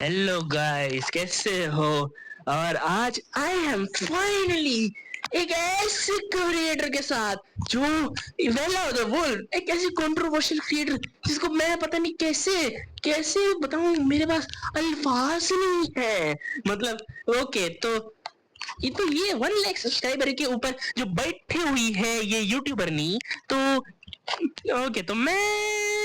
Hello guys, कैसे हो। और आज आई एम फाइनली एक ऐसे क्रिएटर के साथ जो वेला द वुल्फ, एक ऐसी कंट्रोवर्शियल क्रिएटर जिसको मैं पता नहीं कैसे कैसे बताऊं, मेरे पास अल्फाज नहीं है। मतलब ओके, तो ये 1 लाख सब्सक्राइबर के ऊपर जो बैठे हुई है ये यूट्यूबर नहीं तो ओके, तो मैं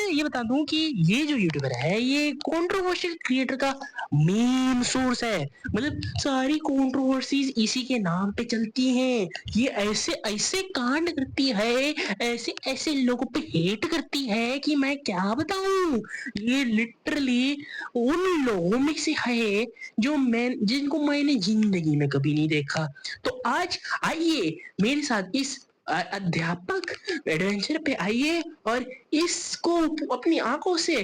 ये बता दूं कि ये जो यूट्यूबर है ये कंट्रोवर्शियल क्रिएटर का मेन सोर्स है। मतलब सारी कंट्रोवर्सीज इसी के नाम पे चलती हैं। ये ऐसे ऐसे कांड करती है, ऐसे ऐसे लोगों पे हेट करती है कि मैं क्या बताऊं। ये लिटरली उन लोगों में से है जिनको मैंने जिंदगी में कभी नहीं देखा। तो आज आइए मेरे साथ इस अध्यापक एडवेंचर पे आइए और इसको अपनी आंखों से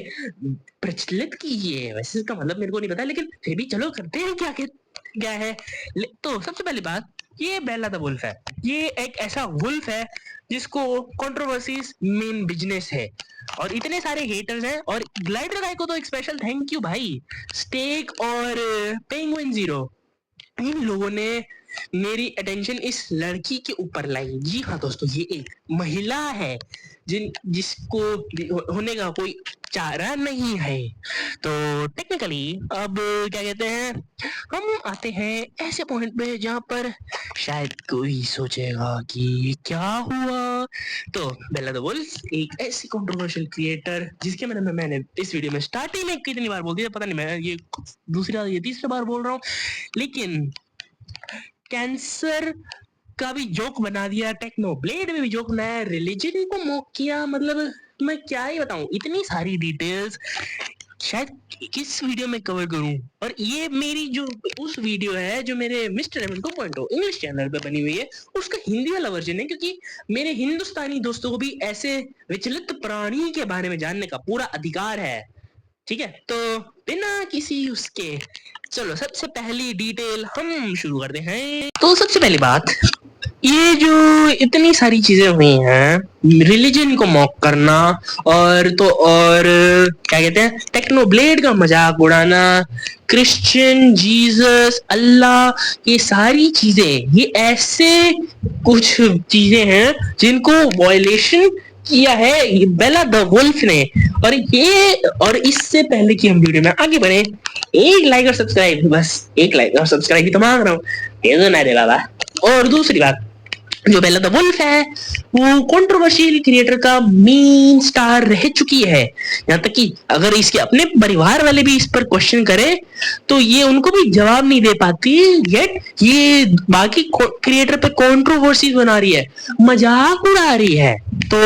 प्रचलित कीजिए। वैसे इसका मतलब मेरे को नहीं पता, लेकिन फिर भी चलो करते हैं क्या क्या है। तो सबसे पहली बात, ये बेला द वुल्फ है। ये एक ऐसा वुल्फ है जिसको कंट्रोवर्सीज मेन बिजनेस है और इतने सारे हेटर्स हैं। और ग्लाइडर गाय को तो एक स्पेशल थैंक यू भाई। स्टेक और पेंगुइन जीरो, इन लोगों ने मेरी अटेंशन इस लड़की के ऊपर लाई। जी हाँ दोस्तों, ये एक महिला है जिसको होने का कोई चारा नहीं है। तो टेक्निकली अब क्या कहते हैं, हम आते हैं ऐसे पॉइंट पे जहाँ पर शायद कोई सोचेगा कि ये क्या हुआ। तो बेला द वुल्फ एक ऐसी कंट्रोवर्शियल क्रिएटर जिसके मैंने इस वीडियो में स्टार्टिंग में कितनी बार बोल दिया पता नहीं, मैं ये दूसरी तीसरी बार बोल रहा हूँ। लेकिन कैंसर का भी जोक बना दिया, टेक्नोब्लेड में भी जोक बनाया, रिलीजन को मॉक किया। मतलब मैं क्या ही बताऊं, इतनी सारी डिटेल्स शायद किस वीडियो में कवर करूं। और ये मेरी जो उस वीडियो है जो मेरे मिस्टर एम 2.0 इंग्लिश चैनल पे बनी हुई है, उसका हिंदी वाला वर्जन है, क्योंकि मेरे हिंदुस्तानी दोस्तों को भी ऐसे विचलित प्राणी के बारे में जानने का पूरा अधिकार है। ठीक है, तो बिना किसी उसके चलो सबसे पहली डिटेल हम शुरू करते हैं। तो सबसे पहली बात, ये जो इतनी सारी चीजें हुई हैं, रिलीजन को मॉक करना और तो और क्या कहते हैं, टेक्नोब्लेड का मजाक उड़ाना, क्रिश्चियन, जीसस, अल्लाह, ये सारी चीजें, ये ऐसे कुछ चीजें हैं जिनको वायलेशन किया है बेला द वुल्फ ने। और इससे पहले कि हम वीडियो में आगे बढ़े, एक लाइक और सब्सक्राइब, बस एक लाइक और सब्सक्राइब ही तो मांग रहा हूँ, दे दो ना रे बाबा। और दूसरी बात, जो बेला द वुल्फ है वो कंट्रोवर्शियल क्रिएटर का मेन स्टार रह चुकी है। यहाँ तक कि अगर इसके अपने परिवार वाले भी इस पर क्वेश्चन करें तो ये उनको भी जवाब नहीं दे पाती, येट ये बाकी क्रिएटर पे कंट्रोवर्सी बना रही है, मजाक उड़ा रही है। तो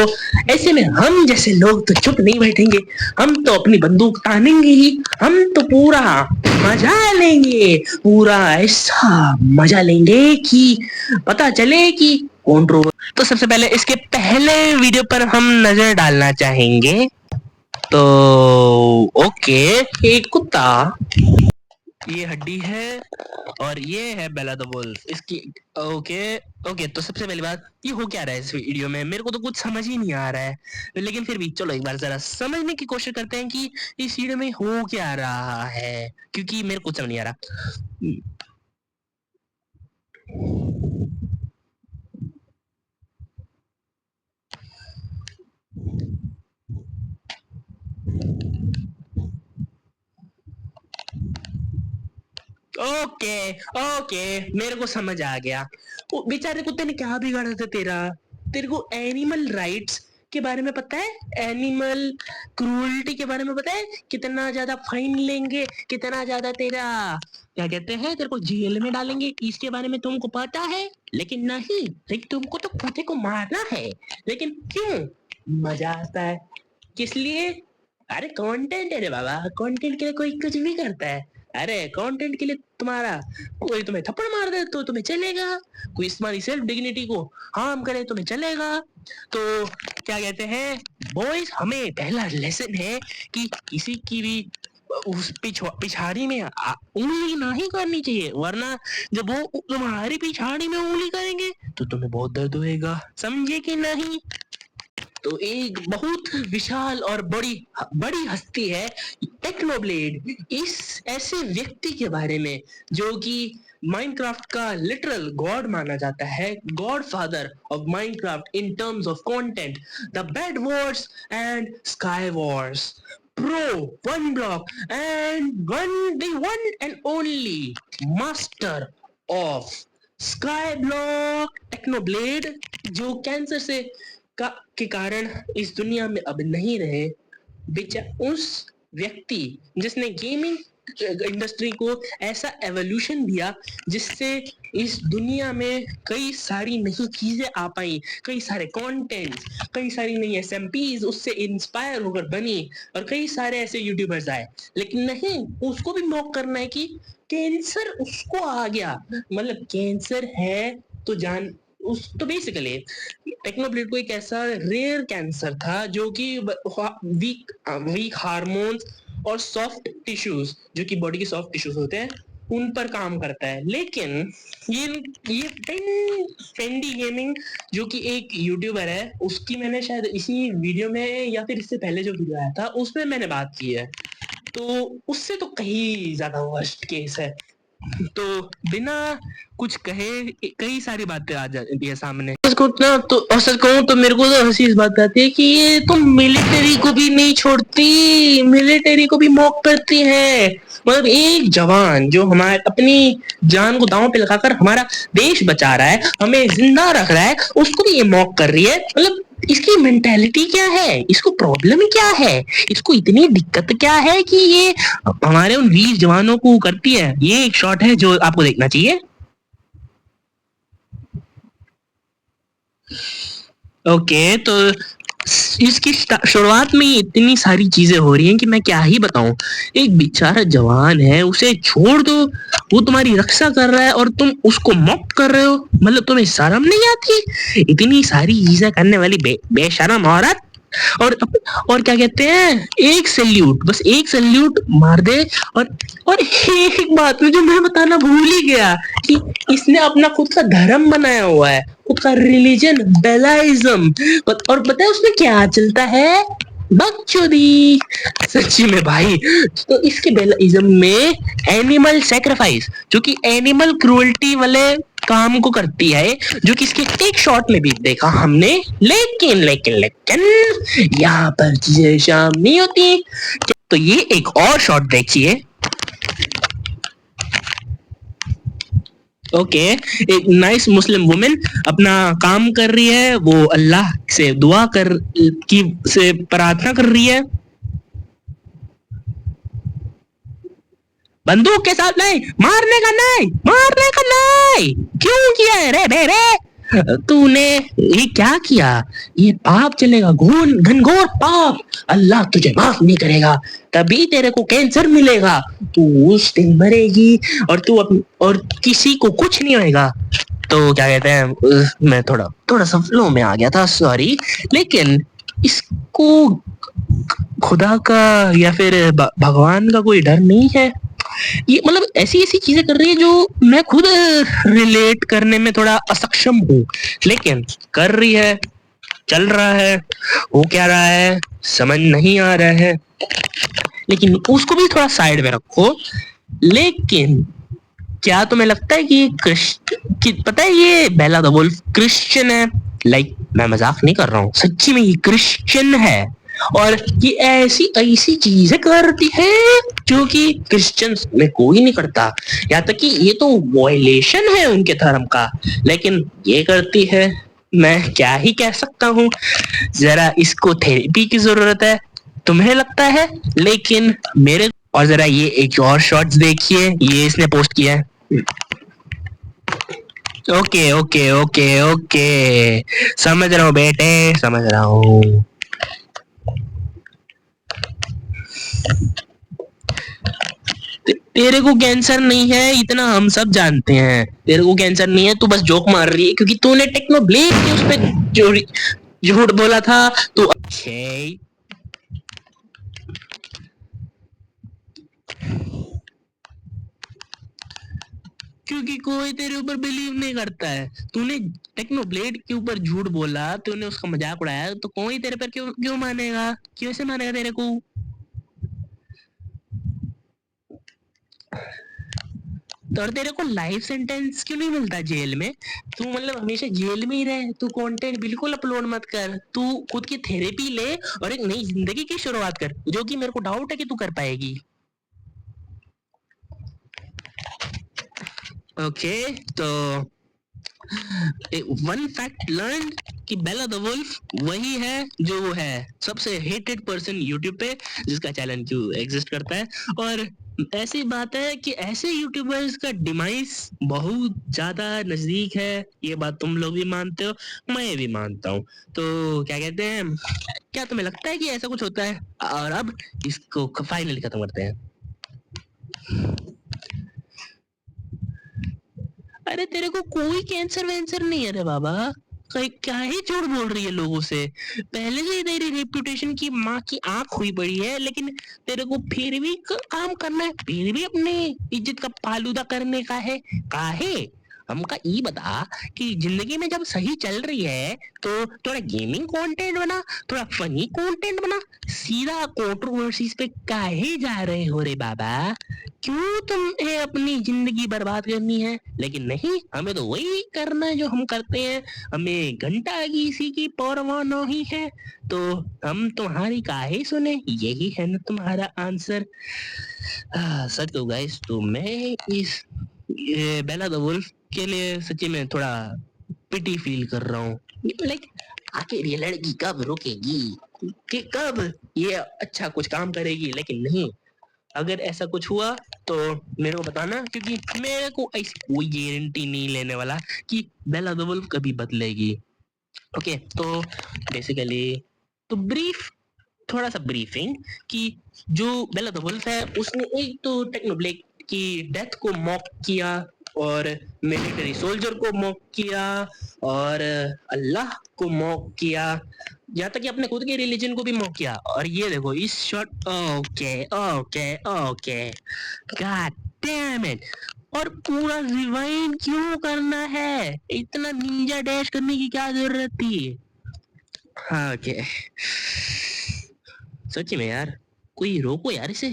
ऐसे में हम जैसे लोग तो चुप नहीं बैठेंगे, हम तो अपनी बंदूक तानेंगे ही। हम तो पूरा मजा लेंगे, पूरा ऐसा मजा लेंगे कि पता चले कि कंट्रोवर्सी। तो सबसे पहले इसके पहले वीडियो पर हम नजर डालना चाहेंगे। तो ओके, एक कुत्ता, ये हड्डी है और ये है बेला द वुल्फ इसकी। ओके ओके, तो सबसे पहली बात, ये हो क्या रहा है इस वीडियो में, मेरे को तो कुछ समझ ही नहीं आ रहा है। लेकिन फिर भी चलो एक बार जरा समझने की कोशिश करते हैं कि इस वीडियो में हो क्या रहा है, क्योंकि मेरे को समझ नहीं आ रहा। ओके ओके, मेरे को समझ आ गया। वो बेचारे कुत्ते ने क्या बिगाड़ा था तेरा। तेरे को एनिमल राइट्स के बारे में पता है, एनिमल क्रूरल्टी के बारे में पता है, कितना ज्यादा फाइन लेंगे, कितना ज्यादा तेरा क्या कहते हैं, तेरे को जेल में डालेंगे, इसके बारे में तुमको पता है। लेकिन नहीं, लेकिन तुमको तो कुत्ते को मारना है। लेकिन क्यों? मजा आता है। किस लिए? अरे कंटेंट है रे बाबा, कंटेंट के लिए कोई कुछ भी करता है। अरे कंटेंट के लिए तुम्हारा कोई तुम्हें थप्पड़ मार दे तो तुम्हें चलेगा, कोई तुम्हारी सेल्फ डिग्निटी को हार्म करे तुम्हें चलेगा। तो क्या कहते हैं बॉयज, हमें पहला लेसन है कि किसी की भी उस पिछाड़ी में उंगली नहीं करनी चाहिए, वरना जब वो तुम्हारी पिछाड़ी में उंगली करेंगे तो तुम्हें बहुत दर्द होएगा, समझे कि नहीं। तो एक बहुत विशाल और बड़ी बड़ी हस्ती है टेक्नोब्लेड। इस ऐसे व्यक्ति के बारे में जो कि माइनक्राफ्ट का लिटरल गॉड माना जाता है, god father of Minecraft in terms of content, the bed wars and sky wars pro one block and one and only master of sky block Technoblade, जो कैंसर से के कारण इस दुनिया में अब नहीं रहे। उस व्यक्ति जिसने गेमिंग इंडस्ट्री को ऐसा एवोल्यूशन दिया जिससे इस दुनिया में कई सारी नई चीजें आ पाई, कई सारे कंटेंट, कई सारी नई एसएमपीज उससे इंस्पायर होकर बनी और कई सारे ऐसे यूट्यूबर्स आए। लेकिन नहीं, उसको भी मॉक करना है कि कैंसर उसको आ गया, मतलब कैंसर है तो जान उस तो बेसिकली टेक्नोब्लेड को एक ऐसा रेयर कैंसर था जो कि वीक हार्मोन्स और सॉफ्ट टिश्यूज, जो कि बॉडी के सॉफ्ट टिश्यूज होते हैं, उन पर काम करता है। लेकिन ये फेंडी गेमिंग जो कि एक यूट्यूबर है, उसकी मैंने शायद इसी वीडियो में या फिर इससे पहले जो वीडियो आया था उसमें मैंने बात की है, तो उससे तो कहीं ज्यादा वर्स्ट केस है। तो बिना कुछ कहे कई सारी बातें आ जाती है सामने। सच कहूँ तो मेरे को तो हंसी इस बात आती है कि ये तो मिलिट्री को भी नहीं छोड़ती, मिलिट्री को भी मॉक करती है। मतलब एक जवान जो हमारे अपनी जान को दांव पे लगाकर हमारा देश बचा रहा है, हमें जिंदा रख रहा है, उसको भी ये मॉक कर रही है। मतलब इसकी मेंटेलिटी क्या है, इसको प्रॉब्लम क्या है, इसको इतनी दिक्कत क्या है कि ये हमारे उन वीर जवानों को करती है। ये एक शॉट है जो आपको देखना चाहिए। ओके, तो इसकी शुरुआत में इतनी सारी चीजें हो रही हैं कि मैं क्या ही बताऊं। एक बेचारा जवान है, उसे छोड़ दो, वो तुम्हारी रक्षा कर रहा है और तुम उसको मॉक कर रहे हो। मतलब तुम्हें शर्म नहीं आती? इतनी सारी चीजें करने वाली बेशरम औरत। और और क्या कहते हैं, एक सैल्यूट, बस एक सैल्यूट मार दे। और एक बात में जो मैं बताना भूल ही गया कि इसने अपना खुद का धर्म बनाया हुआ है, खुद का रिलीजन बेलाइज्म। और पता है उसमें क्या चलता है? बकचोदी। सच्ची में भाई, तो इसके बेलाइज्म में एनिमल सेक्रीफाइस, जो कि एनिमल क्रूअल्टी वाले काम को करती है, जो कि इसके एक शॉट में भी देखा हमने। लेकिन लेकिन लेकिन यहाँ पर चीजें शाम नहीं होती। तो ये एक और शॉट देखिए। ओके, एक नाइस मुस्लिम वुमेन अपना काम कर रही है, वो अल्लाह से दुआ कर की से प्रार्थना कर रही है, बंदूक के साथ नहीं, मारने का नहीं, मारने का नहीं। क्यों किया है रे बेरे? तूने ये क्या किया? ये पाप चलेगा, घनघोर पाप। अल्लाह तुझे माफ नहीं करेगा, तभी तेरे को कैंसर मिलेगा, तू उस दिन मरेगी और और किसी को कुछ नहीं होएगा। तो क्या कहते हैं, मैं थोड़ा सा फ्लो में आ गया था, सॉरी। लेकिन इसको खुदा का या फिर भगवान का कोई डर नहीं है। ये मतलब ऐसी ऐसी चीजें कर रही है जो मैं खुद रिलेट करने में थोड़ा असक्षम हूँ, लेकिन कर रही है, चल रहा है, वो क्या रहा है समझ नहीं आ रहा है। लेकिन उसको भी थोड़ा साइड में रखो। लेकिन क्या तुम्हें लगता है कि पता है ये बेला द वुल्फ क्रिश्चियन है? लाइक मैं मजाक नहीं कर रहा हूँ, सच्ची में ये क्रिश्चियन है और ये ऐसी ऐसी चीजें करती है जो कि क्रिश्चियंस में कोई नहीं करता। यहाँ तक कि ये तो वायलेशन है उनके धर्म का, लेकिन ये करती है। मैं क्या ही कह सकता हूँ, जरा इसको थेरेपी की जरूरत है, तुम्हें लगता है? लेकिन मेरे और जरा ये एक और शॉट्स देखिए, ये इसने पोस्ट किया है। ओके ओके ओके ओके, समझ रहा हूँ बेटे, समझ रहा हूँ। तेरे को कैंसर नहीं है, इतना हम सब जानते हैं। तेरे को कैंसर नहीं है, तू बस जोक मार रही है क्योंकि तूने टेक्नोब्लेड के उस पे झूठ बोला था। तो अच्छे क्योंकि कोई तेरे ऊपर बिलीव नहीं करता है। तूने टेक्नोब्लेड के ऊपर झूठ बोला, तूने उसका मजाक उड़ाया, तो कोई तेरे पर क्यों क्यों मानेगा? कैसे मानेगा तेरे को? तो और तेरे को लाइफ सेंटेंस क्यों नहीं मिलता जेल में? तू मतलब हमेशा जेल में ही रहे, तू कंटेंट बिल्कुल अपलोड मत कर, तू खुद की थेरेपी ले और एक नई जिंदगी की शुरुआत कर, जो कि मेरे को डाउट है कि तू कर पाएगी। ओके, तो वन फैक्ट लर्न कि बेला द वुल्फ वही है जो वो है सबसे हेटेड पर्सन यूट्यूब पे, जिसका चैनल क्यों एग्जिस्ट करता है। और ऐसी बात है कि ऐसे यूट्यूबर्स का डिमाइस बहुत ज्यादा नजदीक है, ये बात तुम लोग भी मानते हो, मैं भी मानता हूँ। तो क्या कहते हैं, क्या तुम्हें लगता है कि ऐसा कुछ होता है? और अब इसको फाइनली खत्म करते हैं। अरे तेरे को कोई कैंसर वैंसर नहीं है रे बाबा, क्या ही झूठ बोल रही है लोगों से? पहले से ही तेरी रेपुटेशन की माँ की आंख हुई पड़ी है, लेकिन तेरे को फिर भी काम करना है, फिर भी अपनी इज्जत का फालूदा करने का है। काहे? हमका ई बता कि जिंदगी में जब सही चल रही है तो थोड़ा गेमिंग कंटेंट बना, थोड़ा फनी कंटेंट बना, सीधा कंट्रोवर्सीज पे काहे जा रहे हो रे बाबा? क्यों तुम्हें अपनी जिंदगी बर्बाद करनी है? लेकिन नहीं, हमें तो वही करना है जो हम करते हैं, हमें घंटा किसी की परवाह नहीं है, तो हम तुम्हारी काहे सुने? यही है ना तुम्हारा आंसर? सच कहूँ गाइस, तो मैं इस बेला द वुल्फ के लिए सच्ची में थोड़ा पिटी फील कर रहा हूँ। लाइक आखिर ये लड़की कब रुकेगी, कि कब ये अच्छा कुछ काम करेगी? लेकिन नहीं, अगर ऐसा कुछ हुआ तो मेरे को बताना, क्योंकि मेरे को ऐसी कोई गारंटी नहीं लेने वाला कि बेला द वुल्फ कभी बदलेगी। ओके, तो बेसिकली तो ब्रीफ, थोड़ा सा ब्रीफिंग कि जो बेला द वुल्फ है उसने एक तो टेक्नोब्लेक की डेथ को मॉक किया, और मिलिट्री सोल्जर को मॉक किया, और अल्लाह को मॉक किया, यहाँ तक कि अपने खुद के रिलीजन को भी मॉक किया। और ये देखो इस shot, okay okay okay, god damn it! और पूरा रिवाइंड क्यों करना है? इतना निंजा डैश करने की क्या जरूरत थी? हाँ, ओके, सच्ची में यार, कोई रोको यार इसे।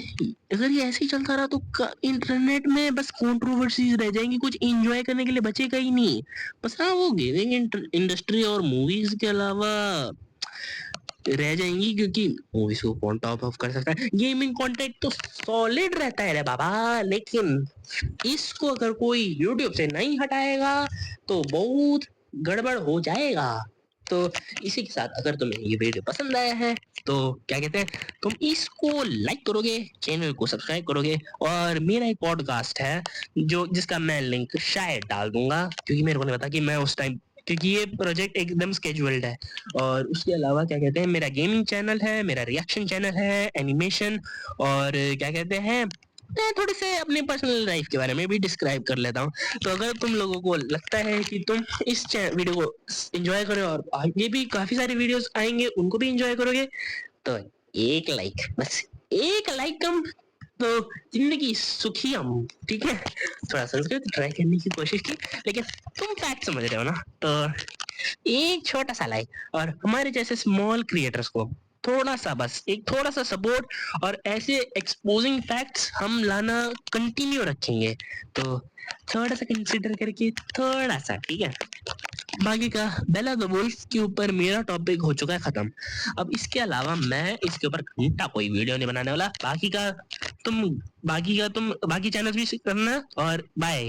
अगर ये ऐसे ही चलता रहा तो इंटरनेट में बस कंट्रोवर्सीज रह जाएंगी, कुछ एंजॉय करने के लिए बचेगा ही नहीं। बस हाँ, वो गेमिंग इंडस्ट्री और मूवीज के अलावा रह जाएंगी, क्योंकि मूवीज को कौन टॉप ऑफ कर सकता है? गेमिंग कंटेंट तो सॉलिड रहता है रे बाबा, लेकिन इसको अगर कोई यूट्यूब से नहीं हटाएगा तो बहुत गड़बड़ हो जाएगा। तो इसी के साथ अगर तुम्हें ये वीडियो पसंद आया है तो क्या कहते हैं, तुम इसको लाइक करोगे, चैनल को सब्सक्राइब करोगे, और मेरा एक पॉडकास्ट है जो जिसका मैं लिंक शायद डाल दूंगा, क्योंकि मेरे को नहीं पता कि मैं उस टाइम, क्योंकि ये प्रोजेक्ट एकदम स्केड्यूल्ड है। और उसके अलावा क्या कहते हैं, मेरा गेमिंग चैनल है, मेरा रिएक्शन चैनल है, एनिमेशन, और क्या कहते हैं, मैं थोड़े से अपने पर्सनल लाइफ के बारे में भी डिस्क्राइब कर लेता हूँ। तो अगर तुम लोगों को लगता है कि तुम इस वीडियो को एंजॉय करो और आगे भी काफी सारे वीडियोस आएंगे उनको भी एंजॉय करोगे, तो एक लाइक, बस एक लाइक कम तो जिंदगी सुखी हम, ठीक है? थोड़ा संस्कृत ट्राई करने की कोशिश की, लेकिन तुम फैक्ट समझ रहे हो ना, तो एक छोटा सा लाइक और हमारे जैसे स्मॉल क्रिएटर्स को थोड़ा सा, बस एक थोड़ा सा सपोर्ट, और ऐसे एक्सपोजिंग फैक्ट्स हम लाना कंटिन्यू रखेंगे। तो थोड़ा सा कंसिडर करके, थोड़ा सा, ठीक है? बाकी का बेला द वुल्फ के ऊपर मेरा टॉपिक हो चुका है खत्म। अब इसके अलावा मैं इसके ऊपर घंटा कोई वीडियो नहीं बनाने वाला। बाकी का तुम बाकी चैनल भी करना, और बाय।